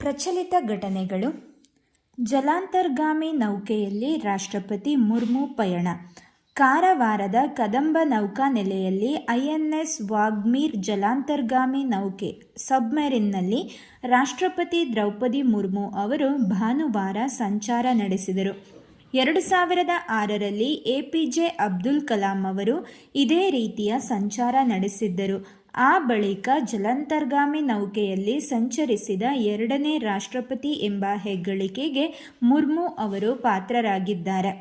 ಪ್ರಚಲಿತ ಘಟನೆಗಳು. ಜಲಾಂತರ್ಗಾಮಿ ನೌಕೆಯಲ್ಲಿ ರಾಷ್ಟ್ರಪತಿ ಮುರ್ಮು ಪಯಣ. ಕಾರವಾರದ ಕದಂಬ ನೌಕಾನೆಲೆಯಲ್ಲಿ ಐಎನ್ಎಸ್ ವಾಗ್ಮೀರ್ ಜಲಾಂತರ್ಗಾಮಿ ನೌಕೆ ಸಬ್ಮೆರಿನ್ನಲ್ಲಿ ರಾಷ್ಟ್ರಪತಿ ದ್ರೌಪದಿ ಮುರ್ಮು ಅವರು ಭಾನುವಾರ ಸಂಚಾರ ನಡೆಸಿದರು. 2006ರಲ್ಲಿ ಎಪಿಜೆ ಅಬ್ದುಲ್ ಕಲಾಂ ಅವರು ಇದೇ ರೀತಿಯ ಸಂಚಾರ ನಡೆಸಿದ್ದರು. ಆ ಬಳಿಕ ಜಲಾಂತರ್ಗಾಮಿ ನೌಕೆಯಲ್ಲಿ ಸಂಚರಿಸಿದ ಎರಡನೇ ರಾಷ್ಟ್ರಪತಿ ಎಂಬ ಹೆಗ್ಗಳಿಕೆಗೆ ಮುರ್ಮು ಅವರು ಪಾತ್ರರಾಗಿದ್ದಾರೆ.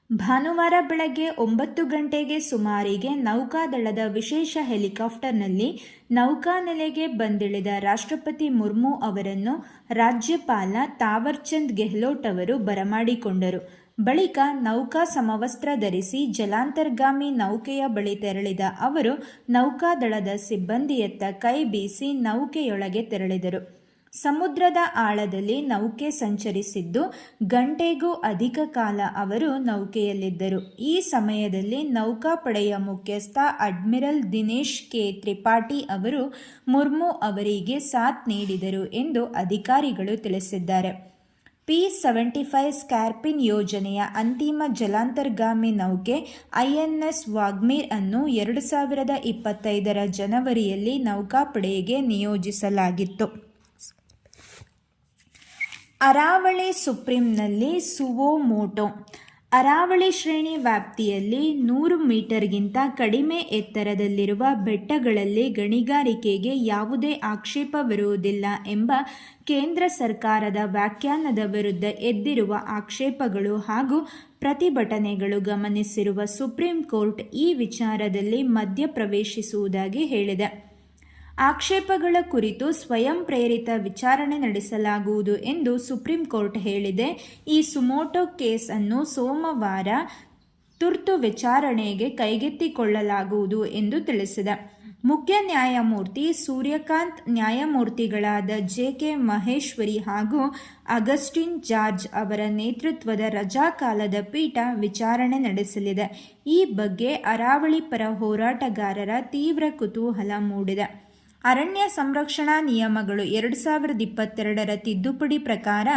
ಭಾನುವಾರ ಬೆಳಗ್ಗೆ 9 ಗಂಟೆಗೆ ಸುಮಾರಿಗೆ ನೌಕಾದಳದ ವಿಶೇಷ ಹೆಲಿಕಾಪ್ಟರ್ನಲ್ಲಿ ನೌಕಾನೆಲೆಗೆ ಬಂದಿಳಿದ ರಾಷ್ಟ್ರಪತಿ ಮುರ್ಮು ಅವರನ್ನು ರಾಜ್ಯಪಾಲ ತಾವರ್ಚಂದ್ ಗೆಹ್ಲೋಟ್ ಅವರು ಬರಮಾಡಿಕೊಂಡರು. ಬಳಿಕ ನೌಕಾ ಸಮವಸ್ತ್ರ ಧರಿಸಿ ಜಲಾಂತರ್ಗಾಮಿ ನೌಕೆಯ ಬಳಿ ತೆರಳಿದ ಅವರು ನೌಕಾದಳದ ಸಿಬ್ಬಂದಿಯತ್ತ ಕೈ ಬೀಸಿ ನೌಕೆಯೊಳಗೆ ತೆರಳಿದರು. ಸಮುದ್ರದ ಆಳದಲ್ಲಿ ನೌಕೆ ಸಂಚರಿಸಿದ್ದು ಗಂಟೆಗೂ ಅಧಿಕ ಕಾಲ ಅವರು ನೌಕೆಯಲ್ಲಿದ್ದರು. ಈ ಸಮಯದಲ್ಲಿ ನೌಕಾಪಡೆಯ ಮುಖ್ಯಸ್ಥ ಅಡ್ಮಿರಲ್ ದಿನೇಶ್ ಕೆ ತ್ರಿಪಾಠಿ ಅವರು ಮುರ್ಮು ಅವರಿಗೆ ಸಾಥ್ ನೀಡಿದರು ಎಂದು ಅಧಿಕಾರಿಗಳು ತಿಳಿಸಿದ್ದಾರೆ. P-75 ಸ್ಕಾರ್ಪಿನ್ ಯೋಜನೆಯ ಅಂತಿಮ ಜಲಾಂತರ್ಗಾಮಿ ನೌಕೆ ಐಎನ್ಎಸ್ ವಾಗ್ಮೀರ್ ಅನ್ನು 2025ರ ಜನವರಿಯಲ್ಲಿ ನೌಕಾಪಡೆಗೆ ನಿಯೋಜಿಸಲಾಗಿತ್ತು. ಅರಾವಳಿ ಸುಪ್ರೀಂನಲ್ಲಿ ಸುವೋ ಮೋಟೋ. ಅರಾವಳಿ ಶ್ರೇಣಿ ವ್ಯಾಪ್ತಿಯಲ್ಲಿ 100 ಮೀಟರ್ಗಿಂತ ಕಡಿಮೆ ಎತ್ತರದಲ್ಲಿರುವ ಬೆಟ್ಟಗಳಲ್ಲಿ ಗಣಿಗಾರಿಕೆಗೆ ಯಾವುದೇ ಆಕ್ಷೇಪವಿರುವುದಿಲ್ಲ ಎಂಬ ಕೇಂದ್ರ ಸರ್ಕಾರದ ವ್ಯಾಖ್ಯಾನದ ವಿರುದ್ಧ ಎದ್ದಿರುವ ಆಕ್ಷೇಪಗಳು ಹಾಗೂ ಪ್ರತಿಭಟನೆಗಳು ಗಮನಿಸಿರುವ ಸುಪ್ರೀಂ ಕೋರ್ಟ್ ಈ ವಿಚಾರದಲ್ಲಿ ಮಧ್ಯಪ್ರವೇಶಿಸುವುದಾಗಿ ಹೇಳಿದೆ. ಆಕ್ಷೇಪಗಳ ಕುರಿತು ಸ್ವಯಂ ಪ್ರೇರಿತ ವಿಚಾರಣೆ ನಡೆಸಲಾಗುವುದು ಎಂದು ಸುಪ್ರೀಂ ಕೋರ್ಟ್ ಹೇಳಿದೆ. ಈ ಸುಮೋಟೋ ಕೇಸ್ ಅನ್ನು ಸೋಮವಾರ ತುರ್ತು ವಿಚಾರಣೆಗೆ ಕೈಗೆತ್ತಿಕೊಳ್ಳಲಾಗುವುದು ಎಂದು ತಿಳಿಸಿದೆ. ಮುಖ್ಯ ನ್ಯಾಯಮೂರ್ತಿ ಸೂರ್ಯಕಾಂತ್, ನ್ಯಾಯಮೂರ್ತಿಗಳಾದ ಜೆ.ಕೆ. ಮಹೇಶ್ವರಿ ಹಾಗೂ ಅಗಸ್ಟಿನ್ ಜಾರ್ಜ್ ಅವರ ನೇತೃತ್ವದ ರಜಾಕಾಲದ ಪೀಠ ವಿಚಾರಣೆ ನಡೆಸಲಿದೆ. ಈ ಬಗ್ಗೆ ಅರಾವಳಿ ಪರ ಹೋರಾಟಗಾರರ ತೀವ್ರ ಕುತೂಹಲ ಮೂಡಿದೆ. ಅರಣ್ಯ ಸಂರಕ್ಷಣಾ ನಿಯಮಗಳು 2022ರ ತಿದ್ದುಪಡಿ ಪ್ರಕಾರ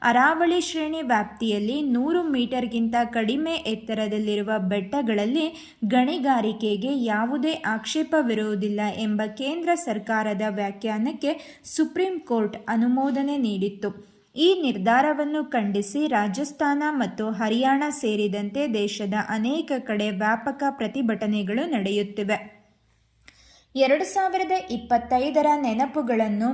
ಅರಾವಳಿ ಶ್ರೇಣಿ ವ್ಯಾಪ್ತಿಯಲ್ಲಿ 100 ಮೀಟರ್ಗಿಂತ ಕಡಿಮೆ ಎತ್ತರದಲ್ಲಿರುವ ಬೆಟ್ಟಗಳಲ್ಲಿ ಗಣಿಗಾರಿಕೆಗೆ ಯಾವುದೇ ಆಕ್ಷೇಪವಿರುವುದಿಲ್ಲ ಎಂಬ ಕೇಂದ್ರ ಸರ್ಕಾರದ ವ್ಯಾಖ್ಯಾನಕ್ಕೆ ಸುಪ್ರೀಂ ಕೋರ್ಟ್ ಅನುಮೋದನೆ ನೀಡಿತ್ತು. ಈ ನಿರ್ಧಾರವನ್ನು ಖಂಡಿಸಿ ರಾಜಸ್ಥಾನ ಮತ್ತು ಹರಿಯಾಣ ಸೇರಿದಂತೆ ದೇಶದ ಅನೇಕ ಕಡೆ ವ್ಯಾಪಕ ಪ್ರತಿಭಟನೆಗಳು ನಡೆಯುತ್ತಿವೆ. 2025ರ ನೆನಪುಗಳನ್ನು